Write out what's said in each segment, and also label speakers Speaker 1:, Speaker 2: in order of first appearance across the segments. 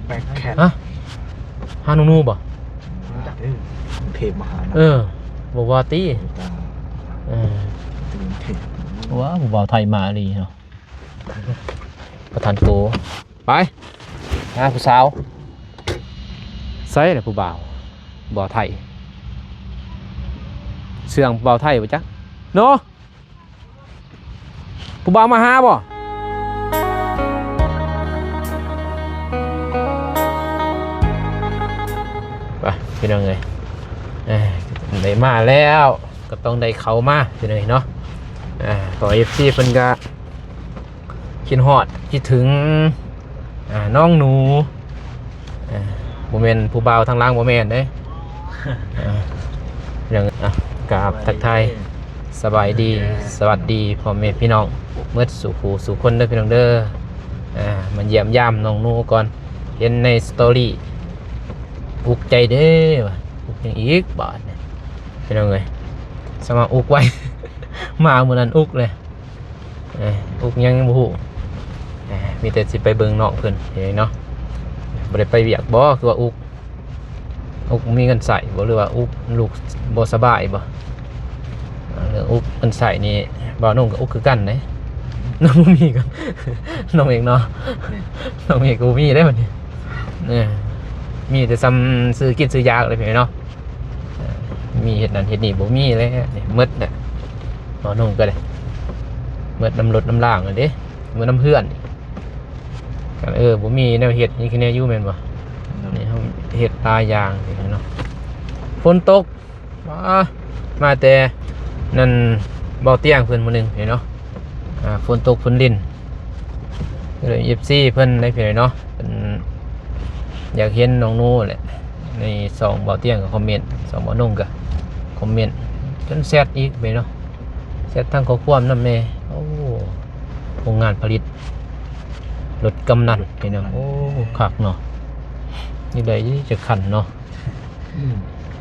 Speaker 1: แบกแขน
Speaker 2: ฮะฮานูนูบ่
Speaker 1: ดักเทพมหา
Speaker 2: บอกว่าตี
Speaker 1: ตาตึงเทพ
Speaker 2: ว้าผู้บ่าวไทยมาดีเนาะประธานโกไปผู้สาวใส่เลยผู้บ่าวไทยเสื่องผู้บ่าวไทยบ่จ๊ะโนผู้บ่าวมาหาบ่ไปพี่น้องเลยได้มาแล้วก็ต้องได้เขามาพี่น้องเนาะขอ FC เพิ่นก็คิดฮอดคิดถึงน้องหนูบ่แม่นผู้บ่าวทางล่างบ่แม่นเด้อย่างกราบทักทายสบายดีสวัสดีพ่อแม่พี่น้องเมื่อสู่ผู้สู่คนเด้อพี่น้องเด้อมันเยี่ยมยามน้องหนูก่อนเห็นในสตอรี่อุกใจเด้อว่ะอุกยังอีกบาดเนี่ยพี่น้องเอ้ยสมาอุกไว้ มาเหมือนนั้นอุกเลยอุกยังบ่ฮู้มีแต่สิไปเบิ่งน้องเพิ่นเห็นเนาะบ่ได้ไปเวียกบ่คือว่าอุกมีเงินใส่บ่หรือว่าอุกลูกบ่สบายบ่เรื่องอุกเงินใส่นี่บ่น้องกับอุกคือกันเด้น้องบ่มีกัน น้องเองเนาะน้องเองก็บ่มีได้บัดนี้มีแต่ซ้ำซื้อกินซื้อยาอะไรพี่เนาะมีเฮ็ดนั่นเฮ็ดนี่บ่มีเลยนี่หมดน่ะบ่น้องก็ได้หมดน้ำรถน้ำล่างอันเด้หมดน้ำเพื่อนก็บ่มีแนวเฮ็ดนี่คือแนวอยู่แม่นบ่นี่เฮาเฮ็ดตายางนี่เนาะฝนตกมาแต่นั่นเบาเตียงเพิ่นมื้อนึงเห็นเนาะฝนตกฝนลิ้นก็เลย FC เพิ่นได้เพิ่นเนาะเพิ่นอยากเห็นน้องนูแหละใน2เบาเตียงก็คอมเมนต์2บ่นุ่งก็คอมเมนต์จนแซดอีกไปเนาะแซดทั้งข้อความนำแม่โอ้โรงงานผลิตรถกำนันพี่น้องโอ้คักเนาะนี่ได้จะขันเนาะ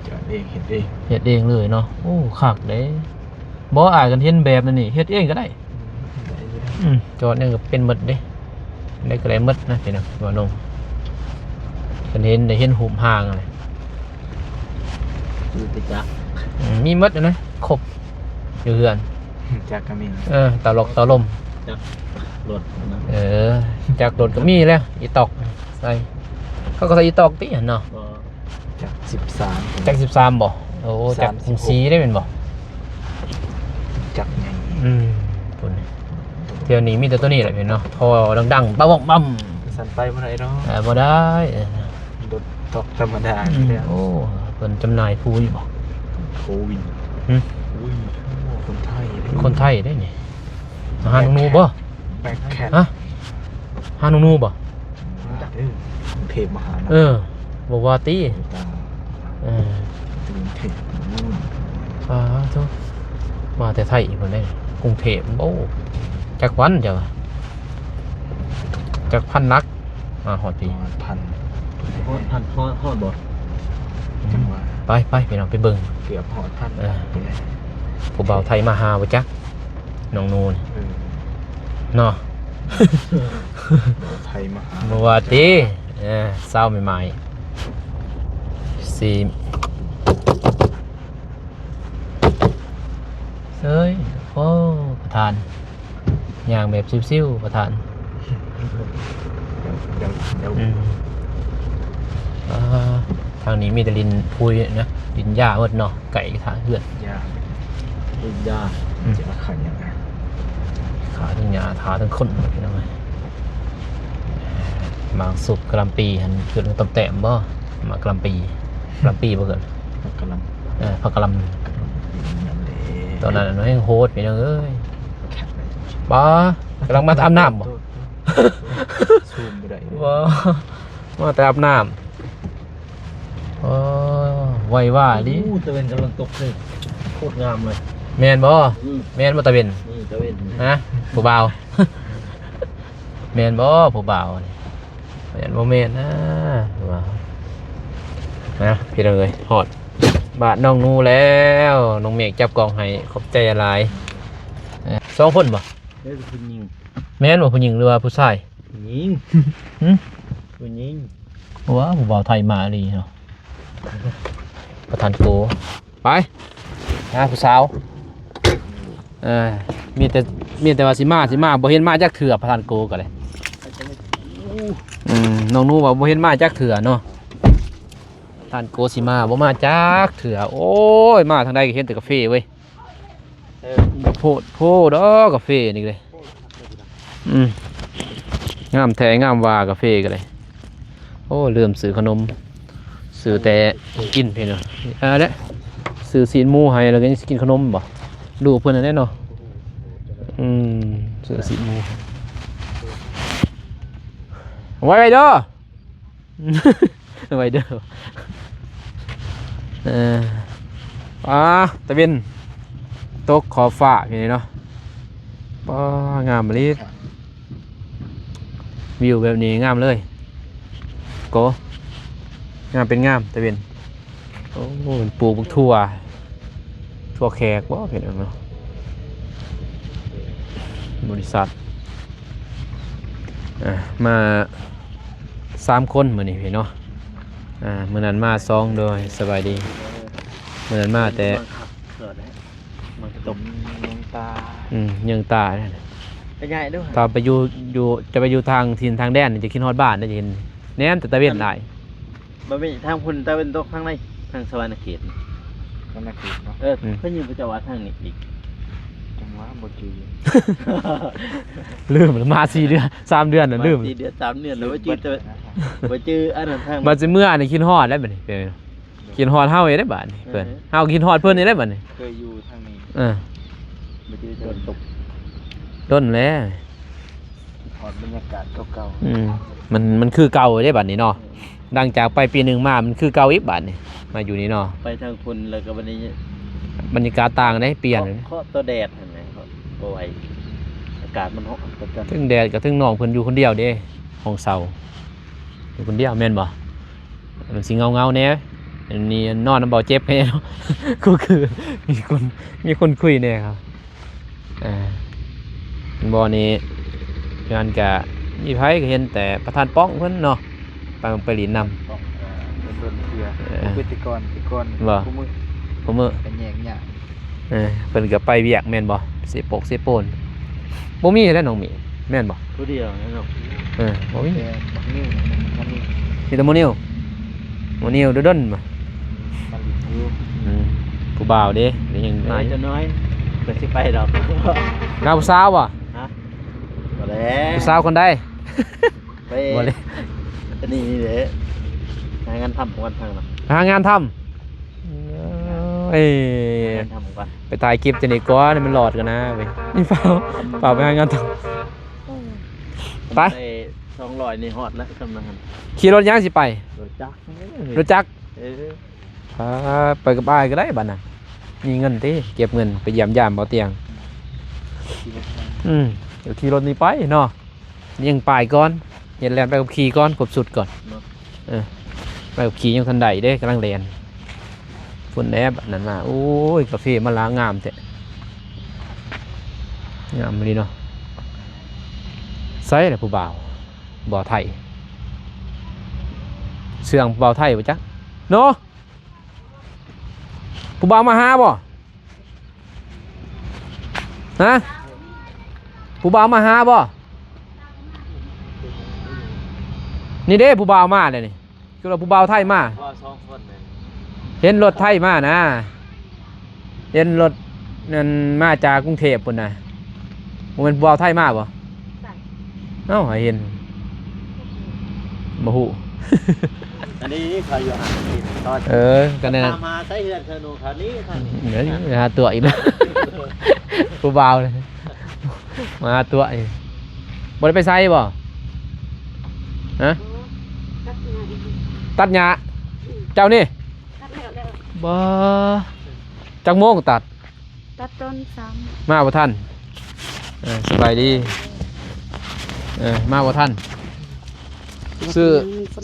Speaker 1: จอดเองเห็ดเอง
Speaker 2: เฮ็ดเองเลยเนาะโอ้คักเด้บ่อายกันเห็นแบบนั้นนี่เฮ็ดเองก็ได้จอดเนี่ยก็เป็นหมดเด้ได้ก็ได้หมดนะพี่น้องบ่น้องกันเห็นได้เห็นหุบห่างอะไร
Speaker 1: ดูติจัก
Speaker 2: มีหมดนะครบอยู่เฮือน
Speaker 1: จักกระมิน
Speaker 2: ตลกตะลม
Speaker 1: จักรถนะ
Speaker 2: จากรถก็มีแล้วอีตอกใส่เขาก็ใส่อีตอกติเนาะ
Speaker 1: จัก13
Speaker 2: จาก13บ่โอ้จากสีได้เป็นบ่
Speaker 1: จักไง
Speaker 2: ปุ่นเที่ยวนี้มีแต่ตัวนี้แหละพี่เนาะทอดังๆปั๊มปั๊ม
Speaker 1: สันไปเมื่อไรเนาะ
Speaker 2: บ่ได้
Speaker 1: รถตกธรรมดา
Speaker 2: โอ้เพิ่นจำหน่ายผู้อยู่บ่
Speaker 1: โควิดอุ้ยคนไทย
Speaker 2: คนไทยได้นี่หาหนูบ่
Speaker 1: แบกแขน
Speaker 2: ฮะหาหนูบ่
Speaker 1: ดักเทพมหา
Speaker 2: บอกว่าตี
Speaker 1: ตาตึงเทพ
Speaker 2: ทุกมาแต่ไทยเพิ่นได้กรุงเทพโอ้จักวันจ้ะจักพันนักฮอดปี
Speaker 1: พัน
Speaker 3: ฮอดบ่
Speaker 1: จังหวะ
Speaker 2: ไปพี่น้องไปเบิ่ง
Speaker 1: เกือบหอดพัน
Speaker 2: ผู้บ่าวไทยมาหาบ่จักน้องนูนเนาะ
Speaker 1: ไทยมหา
Speaker 2: บ่ว่าติเศร้าใหม่ๆสิเอ้ยโอ้ประธานย่างแบบซิ่วๆประธานทางนี้มีแต่ลินพุยนะลินหญ้าหมดเนาะไก่ทางเหือด
Speaker 1: ยา
Speaker 3: อีกยา
Speaker 1: จะมาขันยังไง
Speaker 2: ขาทั้งหญ้าขาทั้งคนพี่น้องหมากสุกกะหล่ำปีหันเกิดต้มแต้มบ่หมากกะหล่ำปีบ่เกิด
Speaker 1: กำลัง
Speaker 2: ผักกะหล่ำตอนนั้นให้โหดพี่น้องเอ้ย
Speaker 1: แข็งเลย
Speaker 2: ป้ากำลังมาอาบน้ำบ่
Speaker 1: ซูมไปได้
Speaker 2: มาแต่อาบน้ำไวว่าดิ
Speaker 3: ตะเวนกำลังตกเลยโคตรงามเลย
Speaker 2: แมนบ่แมนบ่ตะเวน
Speaker 3: นี่ตะเวน
Speaker 2: ฮะผู้บ่าว แมนบ่ผู้บ่าวนี่แมนบ่แมนนะผู้บ่าวนะพี่น้องเอ้ยฮอดบาดน้องนูแล้วน้องเมฆจับกล่องให้ขอบใจอะไร2คนบ่
Speaker 3: เฮ้ยผู้หญิง
Speaker 2: แม่นบ่ผู้หญิงหรือว่าผู้ชาย
Speaker 3: ผู้หญิง
Speaker 2: หึ
Speaker 3: ผู้หญิง
Speaker 2: ว้าผู้บ่าวไทยมาดีเนาะประธานโกไปนะผู้สาวมีแต่ว่าสิมาบ่เห็นมาจักเถื่อประธานโกก็เลยน้องนูว่าบ่เห็นมาจักเถื่อเนาะประธานโกสิมาบ่มาจักเถื่อโอ้ยมาทางใดก็เห็นแต่กาแฟเว้ยโพดอกกาแฟนี่เลยงามแท้งามว่ากาแฟก็เลยโอ้เริ่มซื้อขนมซื้อแต่กินเพิ่นเนาะเด้ซื้อซีนหมูให้แล้วก็กินขนมบ่ดูเพิ่นนั่นแหละเนาะซื้อซีนหมูไว้เด้อ ไว้เด้อตะเวนตกขอบฟ้าอย่างนี้เนาะงามเลยวิวแบบนี้งามเลยโกงามเป็นงามตะเวนโอ้เป็นปลูกทั่วแขกว่าเป็นอะไรเนาะบริษัทมา3 คนมื้อนี้พี่เนาะมื้อนั้นมา2โดยสบายดีมื้อนั้นมาแต่
Speaker 3: มันตกยังตา
Speaker 2: ยังตาเนี่ย
Speaker 3: เป็นไงด้วย
Speaker 2: ตอนไปอยู่จะไปอยู่ทางถิ่นทางแดนจะคิดฮอดบ้านได้จะเห็นแหนมแต่ตะเวนได้
Speaker 3: บ่มีทางพุ่นตะเวนตกทางไหนทางสวรรณเขตเนาะเพิ่นอยู่ประจวัดทางนี้อีกจังหวะบ่จือ
Speaker 2: ลืมมา4 เดือน3 เดือนน่ะลืม
Speaker 3: 4 เดือน3 เดือนแล้วบ่จืออันนั้นทาง
Speaker 2: มาสิเมื่อนี่คิดฮอดได้บัดนี้เพิ่นคิดฮอดเฮาได้บัดนี้เพิ่นเฮาคิดฮอดเพิ่นได้บัดนี้
Speaker 3: เคยอยู่ทางนี้บ่จือจะตก
Speaker 2: ต้นแล้ว
Speaker 3: ถอดบรรยากาศเก่า
Speaker 2: ๆมันคือเก่าได้บัดนี้เนาะดังจากไปปี1มามันคือเก่าอีกบัดนี้มาอยู่นี่เนาะ
Speaker 3: ไปทางคุณแล้วก็วันนี้
Speaker 2: บรรยากาศต่างได้เปลี่ยน
Speaker 3: เคาะตัวแดดเห็นไหมครับบ่ไหวอากาศมันร้อน
Speaker 2: ถึงแดดกับถึงน้องเพิ่นอยู่คนเดียวเด้ห้องเซาอยู่คนเดียวแม่นบ่มันสิเงาแน่อันนี้นอนน้ำบ่เจ็บแน่เนาะก็คือมีคนคุยแน่ครับบ่อนี้งานกะมีไผก็เห็นแต่ประธานป้องเพิ่นเนาะไปหลินนำ
Speaker 3: เป็นต้นเทือพฤติกร
Speaker 2: บ่ผม
Speaker 3: เป็นแยงหยา
Speaker 2: เพิ่นก็ไปเวียกแม่นบ่สิปกสิโปนบ่มีแล้วน้องมีแม่นบ่
Speaker 3: ผู้เดียวนะเนาะ
Speaker 2: บ่มี
Speaker 3: มี
Speaker 2: แต่โมนิวเด้นมาผู้บ่าวเด้ยัง
Speaker 3: น้อยจะน้อยเพิ่นสิไปดอก
Speaker 2: งานผู้สาวบ่
Speaker 3: ฮะบ่แล้ว
Speaker 2: ผู้สาวคนใด
Speaker 3: ไปบ่เลยอันนี้เด้หางานทำกันทางน่ะ
Speaker 2: หางานทำไปถ่ายคลิปจะนี่ก้อนมันหลอดกันนะเว้ยนี่เปล่าไปหางานทำไป
Speaker 3: 200นี่ฮอดแล้วกำลัง
Speaker 2: ขี่รถยังสิไปรถจักรไปกับอ้ายก็ได้บัดน่ะมีเงินติเก็บเงินไปเยี่ยมยามบ่เตียงเดี๋ยวขี่รถนี้ไปเนาะยังไปก่อนเห็นแลนไปกับขี่ก่อนกบสุดก่อนไปกับขี่ยังทันใดเด้กำลังแลนฝุ่นแอบนั่นมาโอ้ยกาแฟมาล้างงามแท้งามเลยเนาะไซส์อะไรผู้บ่าวบ่อไทยเสื่องบ่าวไทยป่ะจ๊ะเนาะผู้บ่าวมาหาบ่ฮะผู้บ่าวมาหาบ่นี่เด้ผู้บ่าวมาเลยนี่คือเราผู้บ่าวไทยมาเห็นรถไทยมานะเห็นรถนั่นมาจากกรุงเทพปุ่นนะมันเป็นผู้บ่าวไทยมาบ่เอ้าเห็นบ่ฮู้
Speaker 3: อันนี้ใครอยู่หาตอน
Speaker 2: กันนั่น
Speaker 3: มาใช้เฮือนเธอหนูคันนี้
Speaker 2: หาตัวอีกแล้วผู้บ่าวเลยมาตัวอีกบ่ได้ไปไสบ่ฮะตัดหญ้าเจ้านี่บ่จังโมงตัด
Speaker 4: ต้น3
Speaker 2: มาบ่ทันสบายดีมาบ่ทันซื้อ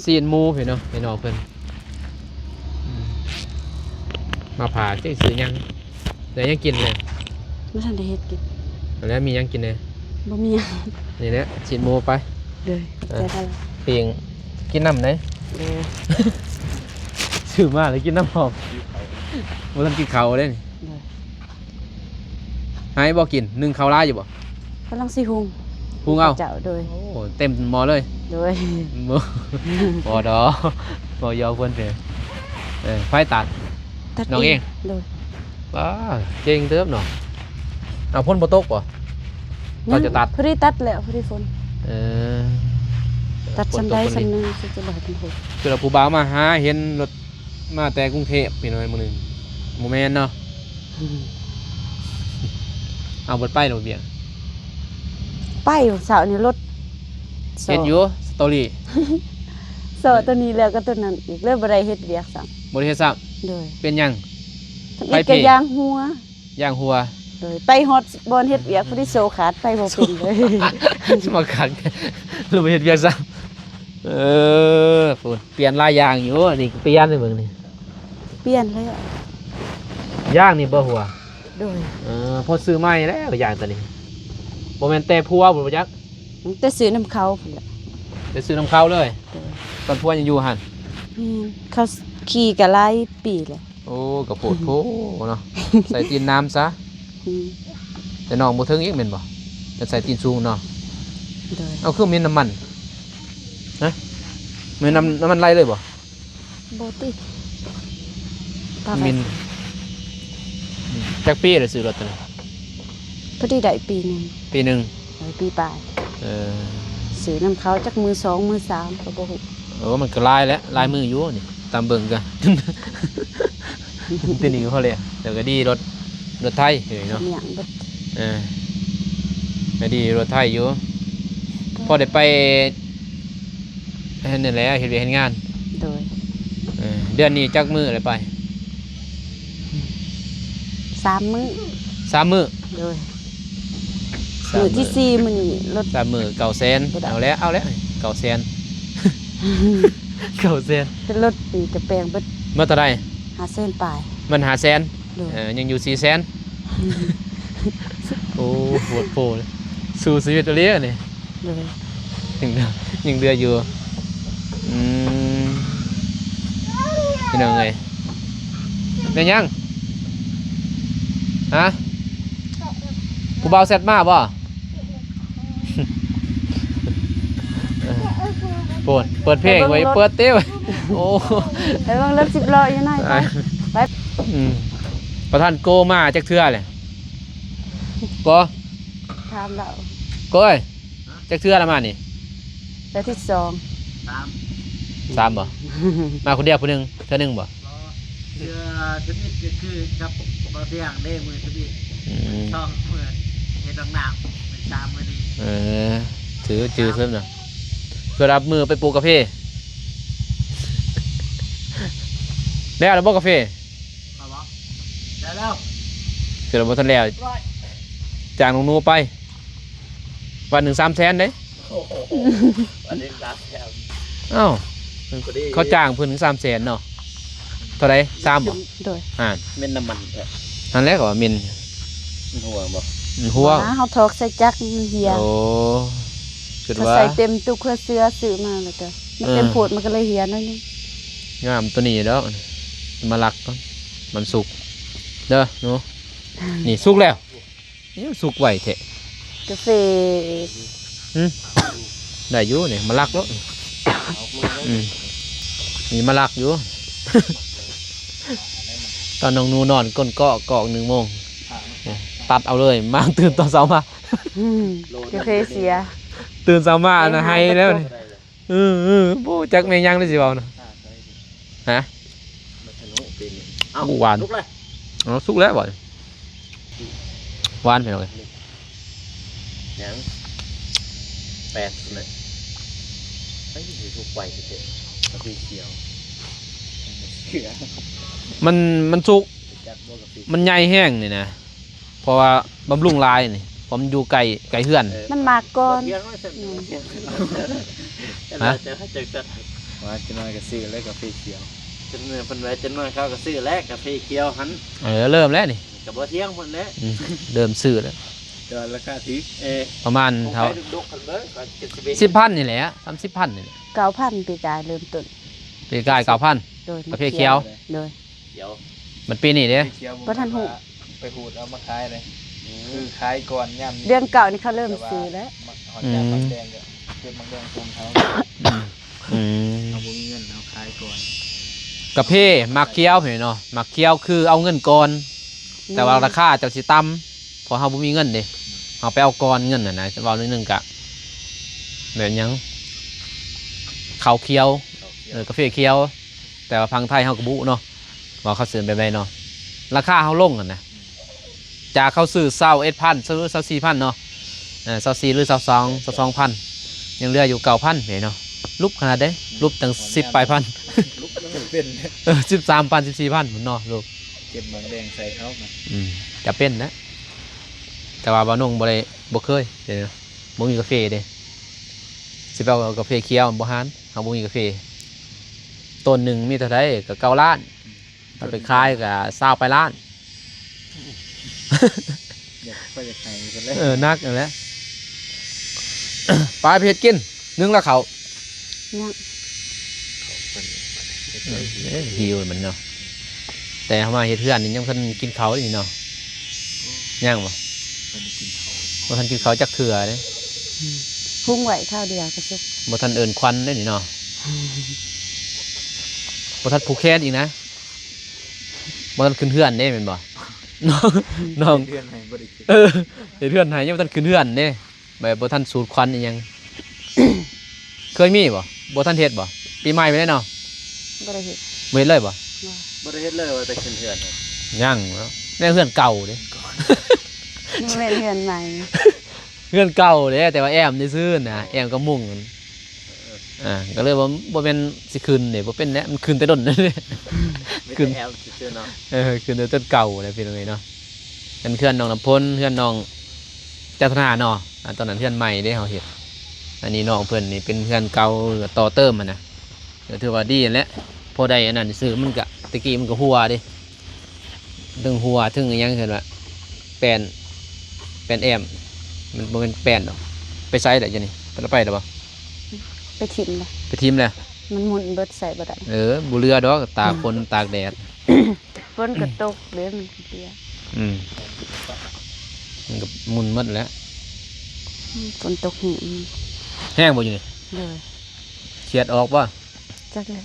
Speaker 2: ซีนหมูพี่เนาะพี่น้องเพิ่นมาผ่าจังซื้อยังได้ยังกินเลย
Speaker 4: บ่ทันได้เฮ็ดกิน
Speaker 2: แล้วมียังกินเลย
Speaker 4: บ่มี
Speaker 2: นี่แหละซีนหมูไป
Speaker 4: เลย
Speaker 2: เปียงกินน้ำไหน
Speaker 4: เลย
Speaker 2: ซื้อมาเลยกินน้ำหอมบ่ทันกินข้าวเลยนี่
Speaker 4: เลย
Speaker 2: หายบ่กินนึ่งข้าวลายอยู่บ่
Speaker 4: กำลังสิหุง
Speaker 2: พุงเอา
Speaker 4: เจ้าโดย
Speaker 2: โอ้เต็มหม้อเลย
Speaker 4: โดย
Speaker 2: มือบ่ดอบ่ยอเพิ่นเด้ไฟตัด
Speaker 4: ตัด
Speaker 2: น้องเอง
Speaker 4: โดย
Speaker 2: บ้าเจ๋งเติบเนาะเอาพ่นบ่ตกบ่ เราจะตัด
Speaker 4: พอดีตัดแล้วพอดีฝน
Speaker 2: เออ
Speaker 4: ตัด
Speaker 2: ฝ
Speaker 4: สั
Speaker 2: น
Speaker 4: น
Speaker 2: ต
Speaker 4: ใด
Speaker 2: ก
Speaker 4: สัน
Speaker 2: นี้
Speaker 4: หนึ่งสิจะบ่ให้เป็นหก
Speaker 2: คือเราผู้บ่าวมาหาเห็นรถมาแต่กรุงเทพพี่น้อยมื้อนึงบ่แม่นเนาะเอาเบิดไปโดดเบียง
Speaker 4: ไปเสาร์นี้รถ
Speaker 2: เฮ็ดอยู่สตอรี่
Speaker 4: โซตัวนี้แล้วก็ตัวนั้นอีกเลยบ่ได้เฮ็ดเวียกซ้ํ
Speaker 2: บ่ได้เฮ็ดซ้ำ
Speaker 4: โดย
Speaker 2: เป็นหยัง
Speaker 4: ทั้ง
Speaker 2: ไป
Speaker 4: อีก
Speaker 2: เพ
Speaker 4: ก็ยางหัว
Speaker 2: ย่างหัว
Speaker 4: โดยไปฮอดบอนเฮ็ดเวียกพอดีโซขาดไปบ่เป็นเลย
Speaker 2: สมาคักหรือบ่เฮ็ดเวียกซ้ำฝุ่นเปลี่ยนหลายอย่างอยู่นี่เปลี่ยนเลยเบิ่งนี่
Speaker 4: เปลี่ยนเลยอะ
Speaker 2: ย่างนี่บ่หัว
Speaker 4: โดย
Speaker 2: พอซื้อใหม่แล้วย่างตัวนี้บ่แม่นแต่พัวบ่จัก
Speaker 4: แต่ซื้อน้ำเขาพุ่นล่ะ
Speaker 2: ไปซื้อน้ำเข้าเลย
Speaker 4: โดย
Speaker 2: ตอนพัวยังอยู่หั่น
Speaker 4: เขาขี่ก็หลายปีแล้ว
Speaker 2: โอ้กระโปดโพเนาะ ใส่ตีนน้ำซะ
Speaker 4: อืม
Speaker 2: แต่น้องบ่ถึงอีกแม่นบ่แต่ใส่ตีนสูงเนาะ
Speaker 4: โดย
Speaker 2: เอาเครื่องมีน้ำมันนะมีน้ำมันไหลเลยบ่
Speaker 4: บ่ติดปลา
Speaker 2: มินจักปีเลยซื้อรถตัวนี้
Speaker 4: พอดีได้ปีหนึง
Speaker 2: ปีหนึง
Speaker 4: ได้ปีปลาย
Speaker 2: เออ
Speaker 4: ซื้อน้ำเขาจักมือสองมือสามก็บ่ฮู้
Speaker 2: โอ้มันก็ลายแล้วลายมืออยู่นี่ตามเบิ่งกัน ตัวนี้ก็เขาเลยเดี๋ยวก็ดีรถไทยเฮ้ยเนาะ
Speaker 4: เมียงเบิด
Speaker 2: เออก็ดีรถไทยอยู่พอได้ไปเฮ็ดนั่นแหละเฮ็ดเวียกเฮ็ดงาน
Speaker 4: โดย
Speaker 2: เดือนนี้จักมื้ออะไรไป
Speaker 4: 3 มื้อ
Speaker 2: 3 มื้อ
Speaker 4: โดยมื้อที่4มื้อนี้รถ
Speaker 2: 3 มื้อ900,000เอาแล้ว900,000 900,000
Speaker 4: เป็นรถปีกระแปลงเบิด
Speaker 2: เมื่อเท่าใด
Speaker 4: 500,000ปลาย
Speaker 2: มัน500,000
Speaker 4: โดย
Speaker 2: ยังอยู่400,000โอ้โหดโผเลยสู้ชีวิตเอาเลยนี่
Speaker 4: โดย
Speaker 2: ยังเดืออยู่พี่น้องเอ้ยเป็นยังฮะผู้บ่าวแซ่บมากบ่ เปิดเพลงไว้เปิดเต้วโอ้
Speaker 4: ไปเบิ่งรถ10ล้ออยู่ไหนไปไป
Speaker 2: ประธานโกมาจากเทื่อเลยโก
Speaker 4: ถามเรา
Speaker 2: โกเอ้ยจากเทื่อละมานี่
Speaker 4: ไปที่2
Speaker 2: 3บ่ มาคนเดียวผู้หนึงเทื่อหนึงบ่
Speaker 3: เชื่อชนิดก็คือกับบ่เที่ยงได้มือชนิด
Speaker 2: อืม
Speaker 3: ช่องมือเฮ็ดหนักๆเป็น3มื้อนี้
Speaker 2: ถือจื้อเพิ่มหน่อยเพื่อรับมือไปปลูกกาแฟได้แล้วบ่กาแฟ
Speaker 3: มาบ่ได้แล้ว
Speaker 2: เกิดบ่ทันแล้วจ้างน้องนูไปวันหนึ่ง300,000เด้
Speaker 3: วันนี้รับแถว
Speaker 2: อ้าวเขาจ้างเพิ่นถึง300,000เนาะเท่าไหร่3บ่
Speaker 4: โดย
Speaker 3: เม็นน้ำมันแท้
Speaker 2: อันแรกก็ว่ามิน
Speaker 3: มันห่วงบ่
Speaker 2: หัว
Speaker 4: เฮาถอกใส่จักรมันเหี่ย
Speaker 2: โอ้คิด
Speaker 4: เขา
Speaker 2: ว่า
Speaker 4: ใส่เต็มตู้เครื่องเสื้อซื้อมาแล้วก็มันเต็มโพดมันก็เลยเหี่ยหน่อยนึง
Speaker 2: งามตัวนี้ดอกมาลักก่อนมันสุกเด้อหนูนี่สุกแล้วนี่สุกไวแท้
Speaker 4: กาแฟ
Speaker 2: ได้อยู่นี่มาลักแล้วนี่มาลักอยู่ ตอนน้องนูนอนก้นเกาะกอก1 โมงตัดเอาเลยมาตื่นตอนเช้ามา
Speaker 4: กาแฟเสีย
Speaker 2: ตื่นเช้ามานะให้แล้วนี่โอ้จักแม่ยังได้สิเว้านะฮะ
Speaker 3: เอ้า
Speaker 2: หวาน
Speaker 3: ลุกเลย
Speaker 2: อ๋อสุกแล้วบ่หวานไปหน่อย
Speaker 3: ยัง8เลยไอ้สิทุกไปสิกาแฟเขียวเขียว
Speaker 2: มันสุก
Speaker 3: จักบ่กาแฟ
Speaker 2: มันใหญ่แห้งนี่นะเพราะว่าบำรุงลายนี่เพราะมันอยู่ไกลเฮือน
Speaker 4: มันมาก่อน
Speaker 3: เที่ยงไม่เสร็จจะให้จัดว่าจะน้อยก็ซื้อแล้วกาแฟเขียวจนเพิ่นไว้จนน้อยเขาก็ซื้อแล้วกาแฟเขียวหัน
Speaker 2: เริ่มแล้วนี่
Speaker 3: ก็บ่เที่ยงเพิ่นแล้ว
Speaker 2: เริ่มซื้อแล้ว
Speaker 3: เดี๋ยวราคาถือ
Speaker 2: ประมาณเท่า
Speaker 3: ดุกๆกันเลยก็70,000
Speaker 2: 10,000นี่แหละ30,000นี่แหละ
Speaker 4: 9,000ปีกายเริ่มต้น
Speaker 2: ปีกาย9,000
Speaker 4: โดย
Speaker 2: ประเภทเขียว
Speaker 4: โดย
Speaker 3: เดี๋ยว
Speaker 2: มันปีนี้เด้
Speaker 1: เขียว
Speaker 4: บ่ทันหู
Speaker 1: ไปหูดเอามาขายเลยคือขายก่อนย่ำ
Speaker 4: เดือนเก่านี่เขาเริ่มซื้อแล้ว
Speaker 1: หอดย่ำมันแดงก็เก็บมันแดงคุมเขา
Speaker 2: อืม
Speaker 1: เอาบุญเงินเอาขายก่อน
Speaker 2: กระเพมักเคี้ยวเห็นเนาะมักเคี้ยวคือเอาเงินก่อน แต่ว่าราคาเจ้าสิต่ำเพอเฮาบ่มีเงินเด้เฮาไปเอาก่อนเงินน่ะนะเว้านิดนึงกะแบบหยังข้าวเคี้ยวกาแฟเคี้ยว แต่ว่าพังไทยเฮาก็บุเนาะว่าเขาซื้อแบบใดเนาะราคาเฮาลงกันนะจากเขาซื้อ21,000ซื้อ24,000เนาะ24หรือ22,000ยังเหลืออยู่9,000เห็นเนาะรูปขนาดเด้รูปตั้ง10ปลายพัน
Speaker 1: ลุกแล้วเป็น
Speaker 2: 13,000 14,000พุ่นเนาะลูก
Speaker 1: เก็บมันแดงใส่เขามา
Speaker 2: จะเป็นนะแต่ว่าบ่นงบ่ได้บ่เคยเดี๋ยวนะบ่มีกาแฟเด้สิไปเอากาแฟเคี้ยวบ่หานเฮาบ่มีกาแฟต้นหนึงมีเท่าใดก็9 ล้านเอาไปขายก็20ไปล้าน
Speaker 1: อยากก็จะขายกันเลย
Speaker 2: นักนั่นแหละ ปลาเผ็ดกินนึ่งแล้วเขา
Speaker 4: ยัง
Speaker 2: หิวมันเนาะแต่เฮามาเฮ็ดเพื่อนนี่ยังเพิ่นกินเขาวอยู่นี่เนาะย่างบ่
Speaker 1: คนกินเขา
Speaker 2: บ่ทันกินเขาวจักเทื่อเด้
Speaker 4: พุ่งไหวข้าวเดียวก็สุก
Speaker 2: บ่ทันเอิ้นควันเด้นี่เนาะบ่ทันผูกแขนอีกนะบ่ทันขึ้นเฮือนเด้แม่นบ่ น้อง
Speaker 1: เดือนให้บริกิน
Speaker 2: เฮ็ดเฮือนให้ยังบ่ทันขึ้นเฮือนเด้แบบบ่ทันสูดควันอีหยัง เคยมีบ่บ่ทันเฮ็ดบ่ปีใหม่ไปได้เนาะ
Speaker 4: บ่ได้เฮ็ด
Speaker 2: บ่เฮ็ดเลยบ่
Speaker 3: บ่ได้เฮ็ดเลยว่าแต่ขึ้นเทือนครับ
Speaker 2: ยังเนาะแม่เฮือนเก่าเด้
Speaker 4: นี่แม่นเฮือนใหม่
Speaker 2: เงื่อนเก่าเลยแต่ว่าแอมได้ซื้อนะแอมก็มุ่งมันก็เลยว่าบ่เป็นสิคืนเนี่ยบ่เป็นแล้วมันคืนแต่ดนเลย
Speaker 3: ไม่
Speaker 2: ขึ้น
Speaker 3: ได้แอลซื่อๆเนาะ
Speaker 2: คืนแต่ต้นเก่าอะไรเป็นไงเนาะเป็นเพื่อนน้องน้ำพลเพื่อนน้องเจ้าธนาเนาะตอนนั้นเพื่อนใหม่ได้เฮาเฮ็ดอันนี้น้องเพิ่นนี่เป็นเพื่อนเก่าต่อเติมมันนะก็ถือว่าดีนั่นแหละพอได้อันนั้นซื้อมันก็ตะกี้มันก็หัวเดิถึงหัวถึงอิหยังเห็นว่าแป้นแอมมันบ่เป็นแป้นดอกไปไสได้จังนี่ไปแล้วบ่
Speaker 4: ไปถิ่มเลย
Speaker 2: ไปทีมแล้ว
Speaker 4: มันหมุนเบิดใส่บ่ได้
Speaker 2: บ่เรือดอกตากฝนตากแดด
Speaker 4: ฝนก็ตกเดือนมันก็เปียก
Speaker 2: มันก็หมุนหมดแล้ว
Speaker 4: ฝนตกแห้ง
Speaker 2: แห้งบ่อยู่นี่
Speaker 4: เลย
Speaker 2: เขียดออกบ่
Speaker 4: จักเลย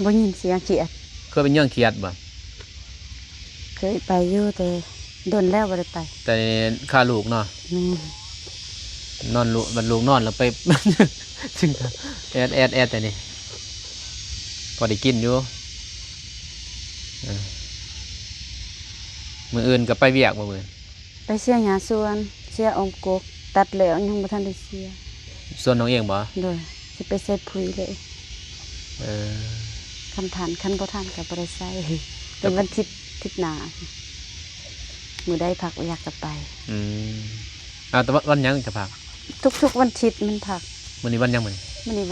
Speaker 4: บ่ยินเสียงเขียด
Speaker 2: เคยเป็นเรื่องเขียดบ่
Speaker 4: เคยไปอยู่แต่โดนแล้วบ่ได้ไป
Speaker 2: แต่ค่าลูกเนาะ
Speaker 4: แม่
Speaker 2: นอนลูกบัดลูกนอนแล้วไป จึงแอดแต่นี่พอได้กินอยู่มื้ออื่นก็ไปเวียกบ่มื้อ
Speaker 4: ไปเสียหญ้าสวนเสียอมกกตัดแล้วยังบ่ทันได้เสีย
Speaker 2: ส่วนน้องเองบ่
Speaker 4: โดยสิไปใส่ปุ๋ยเลย
Speaker 2: เออ
Speaker 4: คันทานคันบ่ทานก็บ่ได้ใส่เป็นวันทิศหน้ามื้อใดพักอยากจะไป
Speaker 2: แต่วันหยังจะพัก
Speaker 4: ทุกๆวันอาทิตย์มันพัก
Speaker 2: มื้อนี้วันหยังมื้อนี้
Speaker 4: มื้อนี้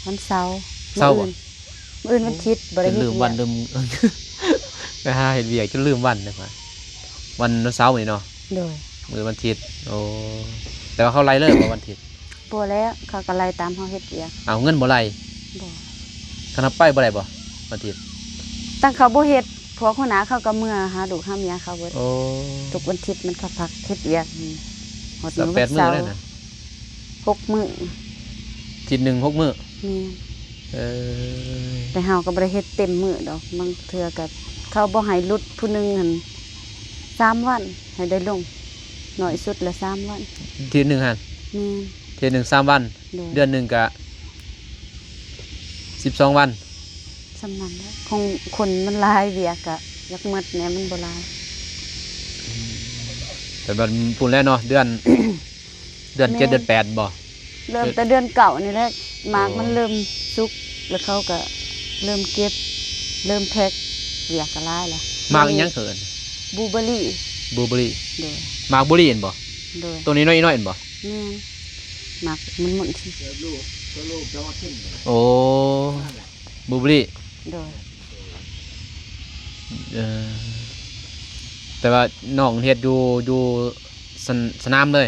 Speaker 4: วันเสาร์
Speaker 2: เสาร์บ่
Speaker 4: มื้ออื่นวันอาทิตย์บ่ได้
Speaker 2: จะ
Speaker 4: เฮ็ด
Speaker 2: ลืมวันลืม ไปหาเฮ็ดเวียกจนลืมวันเลยว่าวันเสาร์นี่เนาะ
Speaker 4: โดย
Speaker 2: มื้อวันอาทิตย์โอ้แต่ว่าเขาไล่เลยบ่วันอาทิตย์
Speaker 4: บ่แล้วเขาก็ไล่ตามเฮาเฮ็ดเวียก
Speaker 2: เอาเงินบ่ไล่
Speaker 4: บ่
Speaker 2: คณะไปบ่ได้บ่วันอาทิตย์
Speaker 4: ตั้งเขาบ่เฮ็ดพวกหัวหน้าเขาก็เมื่อหาลูกหาเมียเขาเบิด
Speaker 2: โอ้
Speaker 4: ทุกวันอาทิตย์มันเขาพักเฮ็ดเวียกฮอด
Speaker 2: สัก
Speaker 4: มื้อ
Speaker 2: แป
Speaker 4: วั
Speaker 2: ด
Speaker 4: น
Speaker 2: มื้อ
Speaker 4: เสาร์
Speaker 2: แล้วนะ
Speaker 4: 6 มื้อ
Speaker 2: อาทิตย์หนึง6 มื้อ
Speaker 4: แม่น
Speaker 2: เออ
Speaker 4: แต่เฮาก็บ่ได้เฮ็ดเต็มมื้อดอกบางเทื่อก็เขาบ่ให้หลุดผู้หนึงหั่น3 วันให้ได้ลงน้อยสุดละ3 วัน
Speaker 2: อาทิตย์หนึงหั่น
Speaker 4: แม่น
Speaker 2: อาทิตย์หนึง3 วัน เดือนหนึงก็12 วัน
Speaker 4: สำนั้นแหล้วคงคนมันหลายเวียกก็อยากหมดแหน่มันบ่หลาย
Speaker 2: แต่บัดพูนแล้วเนาะเดือน เดือน
Speaker 4: แม่
Speaker 2: 7เดือน8บ่
Speaker 4: เริ่มแต่เดือนเก่านี่แหละหมากมันเริ่มสุกแล้วเขาก็เริ่มเก็บ เริ่มแพ็คเวียกก็หลายแล้ว
Speaker 2: มากอีหยังเขิน
Speaker 4: บลูเบอร์รี่
Speaker 2: บลูเบอร์รี่
Speaker 4: โดย
Speaker 2: มากบุรีเห็นบ่
Speaker 4: โดย
Speaker 2: ตัวนี้น้อยๆเห็นบ่
Speaker 4: แม่นหมากมันหมุนสิ
Speaker 1: ลูกจะมาขึ้น
Speaker 2: โอ้บลูเบอร์รี่
Speaker 4: โดย
Speaker 2: เออแต่ว่าน้องเฮ็ดอยู่สนามเลย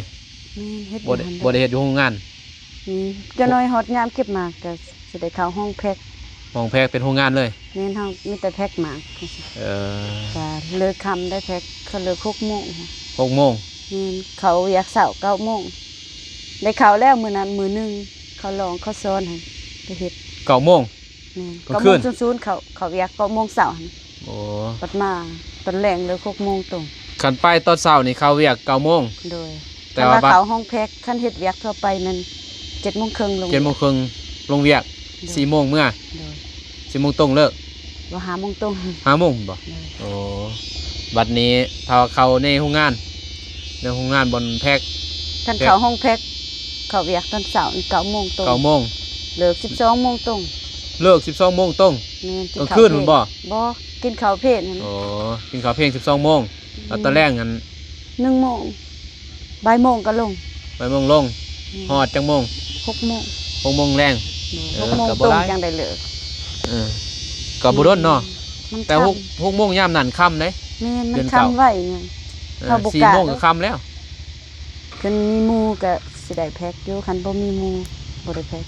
Speaker 4: แม่นเฮ็ด
Speaker 2: บ่ได้เฮ็ดอยู่โรงงาน
Speaker 4: จะน้อยฮอดยามเก็บหมากก็สิได้เข้าห้องแพ็ค
Speaker 2: ห้องแพ็กเป็นโรงงานเลย
Speaker 4: แม่นเฮามีแต่แพ็คหมาก
Speaker 2: เออ
Speaker 4: ก็เลิกค่ำได้แพ็คเขาเลิก6:00 น
Speaker 2: 6 โมง
Speaker 4: แม่นเขาอยากเช้า9:00 นได้เข้าแล้วมื้อนั้นมื้อหนึงเขาลองเขาสอนให้ไปเฮ็ด
Speaker 2: 9 โมง
Speaker 4: แม่น
Speaker 2: กลางคืน
Speaker 4: 9:00 นเขาอยาก9:00 นเช้าหั่น
Speaker 2: โอ้
Speaker 4: ปัดมาตอนแรงเลย6:00 นตรง
Speaker 2: คันไปตอนเช้านี่เข้าเวียก9 โมง
Speaker 4: โดย
Speaker 2: แต่ว่า
Speaker 4: เขาห้องแพ็คคันเฮ็ดเวียกทั่วไปนั้น7:30 นลง
Speaker 2: 7 โมงครึ่งลงเวียก 4 โมงเมื่อ
Speaker 4: โดย
Speaker 2: 4 โมงตรงเลิก
Speaker 4: ว่า5:00 นตรง
Speaker 2: 5 โมงบ่
Speaker 4: โดย
Speaker 2: โอ้บัดนี้ถ้าเข้าในโรงงานบนแพ็ก
Speaker 4: คันเขาห้องแพ็คเขาเวียกตอนเช้านี่9:00 นตรง
Speaker 2: 9 โมง
Speaker 4: เลิก12:00 นตรง
Speaker 2: เลิก 12 โมงตรง
Speaker 4: แม่น
Speaker 2: กลางคืนพุ่นบ่
Speaker 4: บ่กินข้าวเพลนั่น
Speaker 2: โอ้กินข้าวเที่ยง12 โมงแล้วตอนแรกงั้น
Speaker 4: 1 โมงบ่ายโมงก็ลง
Speaker 2: ไปโมงลงฮอดจังโมง
Speaker 4: 6 โมง
Speaker 2: 6 โมงแรง เออ
Speaker 4: 6 โมง
Speaker 2: ก็
Speaker 4: ต
Speaker 2: บ่
Speaker 4: รง
Speaker 2: หลาย
Speaker 4: จังได้เลิก
Speaker 2: เออก็บ่ดนเนาะ
Speaker 4: มัน
Speaker 2: แต่
Speaker 4: ค่ำ
Speaker 2: 6 โมงยามนั้นค่ำเด้
Speaker 4: แม่นมั
Speaker 2: เดื
Speaker 4: น
Speaker 2: อนเก่า
Speaker 4: ค่ำไว้ไง เขาบ่
Speaker 2: 4
Speaker 4: กล้า
Speaker 2: โมงก็ค่ำแล้ว
Speaker 4: คันมีหมู่ก็สิได้แพ็คอยู่คันบ่มีหมู่บ่ได้แพ็ค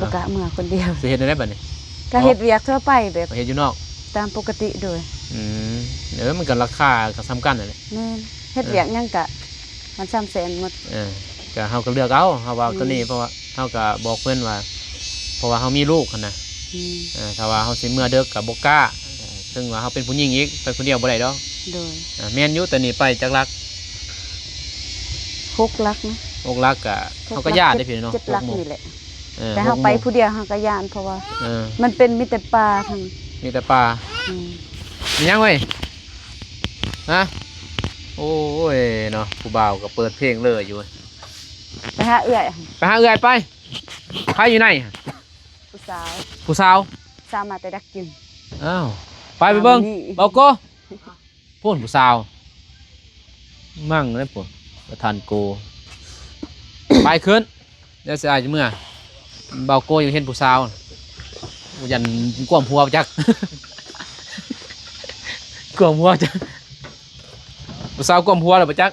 Speaker 4: บ่กะเมื่อคนเดียว
Speaker 2: สิเฮ็ดได้บัดนี้
Speaker 4: ก็เฮ็ดเวียกทั่วไปแบบ
Speaker 2: ไปเฮ็ดอยู่นอก
Speaker 4: ตามปกติโดย
Speaker 2: อืมมันก็ราคาก็สำคัญนั่นแหละ
Speaker 4: แม่นเฮ็ดเวียกหยังกะมัน300,000หมด
Speaker 2: ก็เฮาก็เลือกเอาเฮาว่าตัวนี้เพราะว่าเฮาก็บอกเพิ่นว่า เพราะว่าเฮามีลูกหั่นน่ะ
Speaker 4: อืม
Speaker 2: ถ้าว่าเฮาสิเมื่อเด้อก็บ่กล้าซึ่งว่าเฮาเป็นผู้หญิงอีกไปคนเดียวบ่ได้ดอก
Speaker 4: โดย
Speaker 2: แม่นอยู่แต่นี่ไปจักรัก
Speaker 4: 6 ลักนะ
Speaker 2: อกรักก็เฮาก็ญาติได้พี่เนาะ
Speaker 4: 7 ลักนี่แหละ
Speaker 2: เออ
Speaker 4: แต่เฮาไปผู้เดียวเฮาก็ย่านเพราะว่า
Speaker 2: เออ
Speaker 4: มันเป็นมีแต่ป่าทั้ง
Speaker 2: มีแต่ป่า
Speaker 4: อืม
Speaker 2: มีหยังเว้ยฮะโอ้ยเนาะผู้บ่าวก็เปิดเพลงเลยอยู่
Speaker 4: ไปหาเอื้อย
Speaker 2: ไปหาเอื้อยไปใครอยู่ไหน
Speaker 4: ผู้สาว
Speaker 2: ผู้สาว
Speaker 4: สามารถไปดักกิน
Speaker 2: อ้าวไปเบิ่ง
Speaker 4: นี่
Speaker 2: เบาโก้พูนผู้สาวมั่งเลยปุ่นประธานโก ไปขึ้นเดี๋ยวเสียอาจจะเมื่อเบาโก้ยังเห็นผู้สาวยันกวมหัวจัก กวมหัวจักผู้สาวกวมหัวเลยปะจัก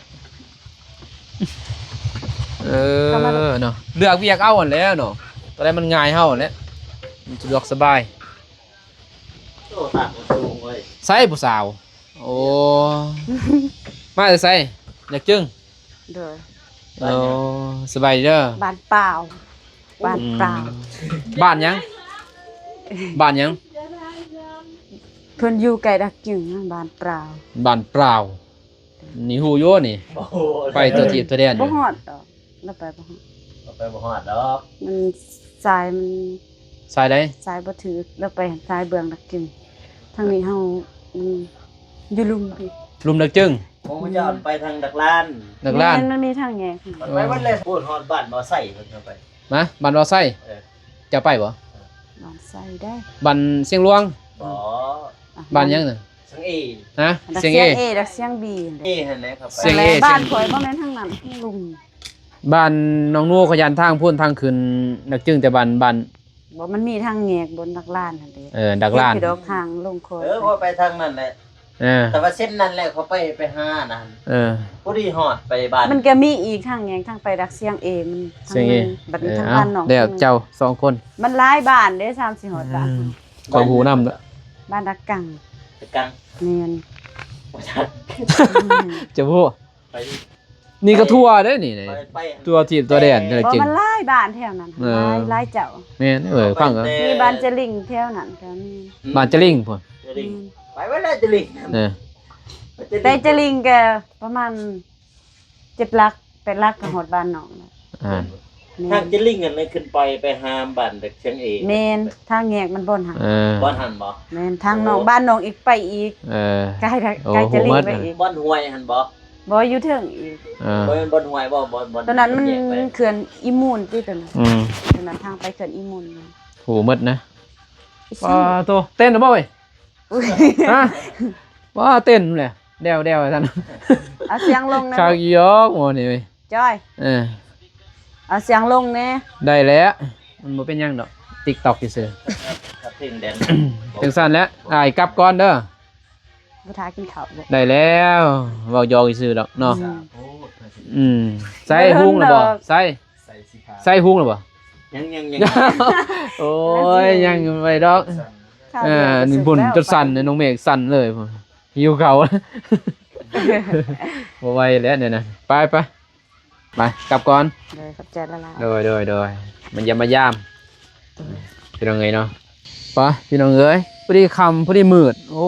Speaker 2: เนาะเลือกเวียกเอาอันแล้วเนาะตอนแรกมันง่ายเฮาอันแล้วมันสะดวกสบาย
Speaker 3: โอ้ต่างกันสูงเว้ย
Speaker 2: ใส่ผู้สาวโอ้มาจะใส่อยากจึง
Speaker 4: โดย
Speaker 2: โอ้สบายดีเด้อ
Speaker 4: บ้านเปล่าบ้านเปล่า
Speaker 2: บ้านหยังบ้านหยัง
Speaker 4: เพิ่นอยู่ไกลดักกินนะบ้านเปล่า
Speaker 2: บ้านเปล่านี่หูโยนี่
Speaker 3: โอ้โห
Speaker 2: ไปตัวทีบตัวแดนอ
Speaker 4: บ่
Speaker 2: ยู่
Speaker 4: ฮอดดอกแล้วไปบ่ฮอด
Speaker 3: เอาไปบ่ฮอดดอก
Speaker 4: มันสายมัน
Speaker 2: ใส่ได้
Speaker 4: สายบ่ถือแล้วไปสายเบืองดักกินทางนี้เฮาอยู่ลุมพี่
Speaker 2: ลุมดักจึง
Speaker 3: คงจะเอาไปทางดักล้าน
Speaker 2: ดักล้าน
Speaker 4: มันมีทางแยก
Speaker 3: มันไปวันเลยพูดฮอดบ้านบ่ใส่เพิ่นเอาไป
Speaker 2: มาบ้านเราใส่
Speaker 3: เออ
Speaker 2: จะไปบ่
Speaker 4: บ้านใส่ได้
Speaker 2: บ้านเสียงหลวง
Speaker 3: บ่
Speaker 2: บ้านหยังน่ะ
Speaker 3: สังเอ
Speaker 2: ฮะ
Speaker 4: ดัก
Speaker 2: เสียง
Speaker 4: เสี
Speaker 2: เอย
Speaker 4: ง A ดักเสียง B
Speaker 3: เอหั่นแหละครับ
Speaker 2: เสียง A
Speaker 4: บ้านข่อยบ่แม่นทางนั้นทางลุม
Speaker 2: บ้านน้องนูขยันทางพุ่นทางขึ้นดักจึงแต่บ้าน
Speaker 4: บ่มันมีทางแยกบนดักลานนั่นเด้
Speaker 2: ดักล้าน
Speaker 4: เฮ็ดอยู่ดอกทางลงคอย
Speaker 3: พอไปทางนั้นแหละ แต่ว่าเส้นนั้นแหละเขาไปหานั่น
Speaker 2: เออ
Speaker 3: ผู้ที่ฮอดไปบ้าน
Speaker 4: มันก็มีอีกทางแยกทางไปดักเสียง A มันทาง
Speaker 2: เสียงเอ
Speaker 4: นึงบัดนี้ทางบ้านน้อง
Speaker 2: เดี๋ยวเจ้าสองคน
Speaker 4: มันหลายบ้านเด้3-4หอดบ้าน
Speaker 2: ความหูน้ำละ
Speaker 4: บ้านดักกัง
Speaker 3: ไปกลาง
Speaker 4: แม่น
Speaker 3: บ่ทัน
Speaker 2: จะพูด
Speaker 3: ไป
Speaker 2: นี่ก็ทั่วได้นี่
Speaker 3: ไป
Speaker 2: ตัวทีบตัวแดนเลย
Speaker 4: บ่
Speaker 2: จริง
Speaker 4: มันหลายบ้านแถวนั้น
Speaker 2: เออ
Speaker 4: หลายเจ้า
Speaker 2: แม่นฟังเหรอ
Speaker 4: มีบ้านจะลิงแถวนั้นก็มี
Speaker 2: บ้านจะลิงพุ่น
Speaker 3: จะลิงไปไว้แล้วจะลิง
Speaker 2: เออ
Speaker 4: แต่จะลิงก็ประมาณ7ลัก8ลักก็ฮอดบ้านน้องแล้ว
Speaker 2: อ่า
Speaker 3: ทางจะลิงกันเลยขึ้นไปหาบ้านเด็กเชียงเอ
Speaker 4: แม่นทางแยกมันบ่นหัน
Speaker 2: เออ
Speaker 3: บ้านหันบ่
Speaker 4: แม่นทางน้องบ้านน้องอีกไปอีก
Speaker 2: เออ
Speaker 4: ใกล้
Speaker 2: โอ้
Speaker 4: ใกล้จะลิง
Speaker 2: โหมัด
Speaker 4: ไป
Speaker 2: น่ะ
Speaker 4: อีก
Speaker 3: บ้านห้วยหันบ่
Speaker 4: บ่อยู่เทิงอีก
Speaker 2: เออ
Speaker 3: บ่เป็นบ้านห้วยบ่บ่
Speaker 4: ตอนนั้นมัน
Speaker 3: แยกไป
Speaker 4: เขื่อนอีมูนที่ตอนนั้น
Speaker 2: อืม
Speaker 4: ตอนนั้นทางไปเขื่อนอีมูนนะ
Speaker 2: โหมัดนะว้าตัวเต้นหรือเปล่าเว้ย
Speaker 4: อุ๊ย
Speaker 2: ฮะว้าเต้นเลยเดวท่าน
Speaker 4: เอาเสียงลงนะ
Speaker 2: ชาวยอกหมดนี่เว้ย
Speaker 4: จ้อย
Speaker 2: เออ
Speaker 4: เอาเสียงลงแน่
Speaker 2: ได้แล้วมันบ่เป็นหยังดอก TikTok ซื่อ
Speaker 3: ครับเพลงแดน
Speaker 2: ๆจังซั่นแล้วอ้ายกลับก่อนเด้อ
Speaker 4: บ่ทากินข้าวบ่
Speaker 2: ได้แล้วเว้ายอกซื่อๆดอกเนาะ
Speaker 3: โอ้
Speaker 2: ใส่หุ้งหรือบ่ใส่
Speaker 3: ใส่สีขาว
Speaker 2: ใส่หุ้งหรือบ่
Speaker 3: ยัง
Speaker 2: โอ้ยยังไปดอก
Speaker 4: ข้าวเดียวก็
Speaker 2: นี่
Speaker 4: สุก
Speaker 2: บุญ
Speaker 4: แล้ว
Speaker 2: จนสั่นเลยน้องเมฆสั่นเลยพุ่นหิวเขาว บ่ไหวแล้วเนี่ยนะไปกลับก่อน
Speaker 4: เลยขอบใจละลาย
Speaker 2: โดยมันอย่ามายามพี่น้องเอ้ยเนาะไปพี่น้องเอ้ยพอดีค่ำพอดีมืดโอ้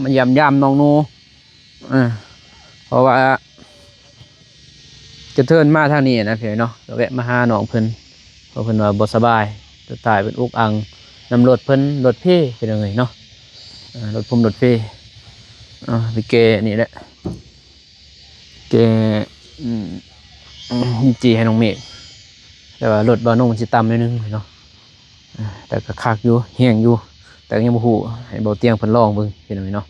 Speaker 2: มันยามน้องหนูเพราะว่าจะเทินมาทางนี้นะพี่น้องเนาะแวะมาหาน้องเพิ่นเพราะเพิ่นว่าบ่สบายจะตายเป็นอุกอังนำรถเพิ่นรถพี่พี่น้องเอ้ยเนาะรถรถพี่ไปเกนี่แหละเกจีให้น้องเมฆแต่ว่ารถบ่าวนุ่งมันสิต่ำนิดนึงเนาะแต่ก็คักอยู่เฮียงอยู่แต่ยังบ่ฮู้ให้บ่าวเตียงเพิ่นลองเบิ่งพี่น้องเนาะ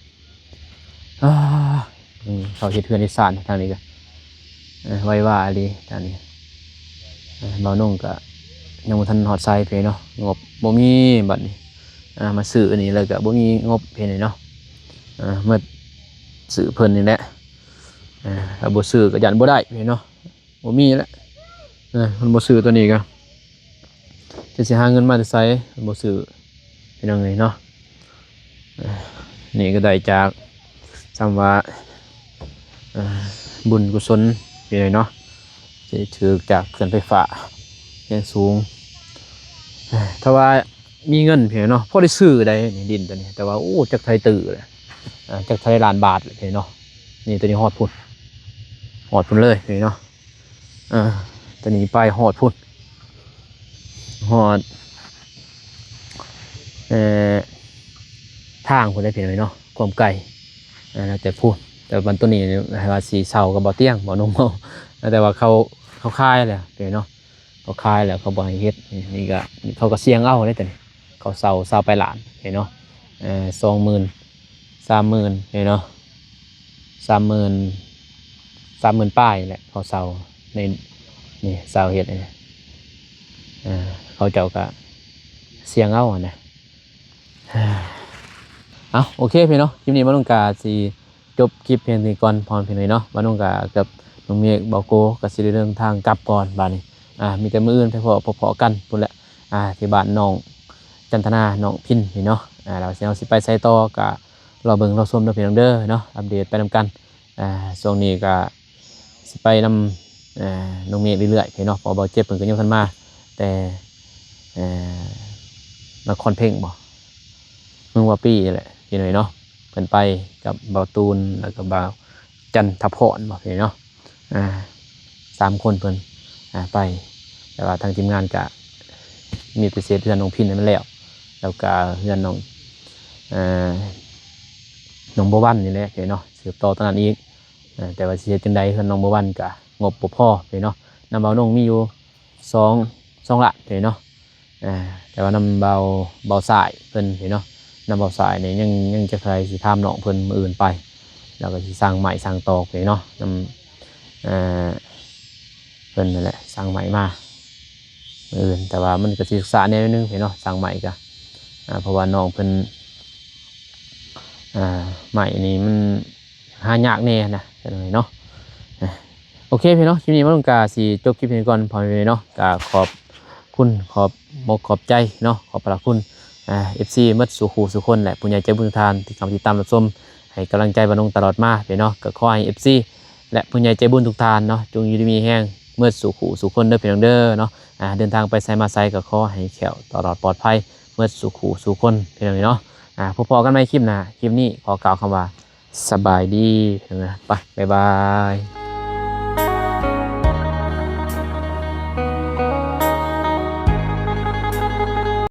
Speaker 2: เขาเฮ็ดเฮือนที่ซ่านทางนี้ก็ไว้ว่าดีทางนี้บ่าวนุ่งก็ยังบ่ทันฮอดไซเพิ่นเนาะงบบ่มีบัดนี้มาซื้ออันนี้แล้วก็บ่มีงบเพิ่นเนาะเมื่อซื้อเพิ่นนี่แหละถ้าบ่ซื้อก็ยันบ่ได้เพิ่นเนาะบ่มีแล้วมันบ่ซื้อตัวนี้ก็จะสิหาเงินมาจะใช้บ่ซื้อเป็นยังไงเนาะนี่ก็ได้จากคำว่าบุญกุศลเป็นไงเนาะจะถือจากเขื่อนไฟฟ้าแรงสูงถ้าว่ามีเงินเพียงเนาะพอได้ซื้อได้นี่ดินตัวนี้แต่ว่าโอ้จักไทยตื่นเลยจักไทยล้านบาทเลยเนาะนี่ตัวนี้ฮอดพุ่นเลยเห็นเนาะตัวนี้ไปฮอดพุ่นฮอดทางพุ่นได้เพียงเลยเนาะความไกลแต่พุ่นแต่วันตัวนี้ว่าสีเสากับบ่อเตี้ยงบ่อนมแต่ว่าเขาคายแหละเห็นเนาะเขาคายแล้วเขาบ่ให้เฮ็ดนี่ก็เขาก็เสี่ยงเอาได้แต่นี่เขาเสาไปหลานเห็นเนาะ20,000 30,000เห็นเนาะ30,000ป้ายแหละเขาเสาในนี่เสาเฮ็ดนี่เขาเจ้าก็เสี่ยงเอานะโอเคพี่เนาะคลิปนี้มาลงกาสิจบคลิปเพียงนี้ก่อนพรเพียงนี้เนาะมาลงกากับน้องเมฆเบาโกกับสิเดินทางกลับก่อนบ้านนี้มีแต่มื้ออื่นไปพอกันพุ่นแหละที่บ้านน้องจันทนาน้องพินนี่เนาะเราสิไปไสต่อก็รอเบิ่งรอชมเด้อพี่น้องเด้อเนาะอัปเดตไปนำกันช่วงนี้ก็สิไปนำน้องเมฆเรื่อยๆพี่เนาะพอเบาเจ็บเพิ่นก็ยังทันมาแต่นครเพ่งบ่เมืองว่าปีนี่แหละพี่น้อยเนาะเพิ่นไปกับเบาตูนแล้วก็เบาจันทพรบ่พี่เนาะ3 คนเพิ่นไปแต่ว่าทางทีมงานก็มีแต่เศษเรือนน้องพินนั่นแล้วก็เรือนน้องบัววันนี่แหละพี่เนาะสืบต่อตอนนั้นอีกแต่ว่าสิเฮ็ดจังได๋เรือนน้องบัววันก็งบบ่พอพี่เนาะนำเบาน้องมีอยู่2ล้านพี่เนาะแต่ว่านำเบาสายเพิ่นพี่เนาะนำเบาสายเนี่ยยังจะใครสิทำน้องเพิ่นมืออื่นไปแล้วก็สิสร้างใหม่สร้างตอกพี่เนาะนำเพิ่นนั่นแหละสร้างใหม่มามืออื่นแต่ว่ามันก็สิศึกษาแนวนึงพี่เนาะสร้างใหม่ก็เพราะว่าน้องเพิ่นใหม่นี่มันหายากแน่นะเป็นไงเนาะโอเคพี่เนาะคลิปนี้มาลงกาสิจบคลิปนี้ก่อนพอพี่เนาะก็ขอบใจเนาะขอบพระคุณFC มัดสุคนแหละปุญญาใจบุญทานที่คำติดตามรับชมให้กำลังใจบรรดงตลอดมาพี่เนาะก็ขอให้ FC และปุญญาใจบุญทุกทานเนาะจงอยู่ดีมีแห้งเมื่อสุคนเด้อพี่น้องเด้อเนาะเดินทางไปไสมาไสก็ขอให้แข็งตลอดปลอดภัยเมื่อสุคนพี่น้องเนาะพอๆกันในคลิปหน้าคลิปนี้ขอกล่าวคำว่าสบายดีพี่น้องไปบ๊ายบาย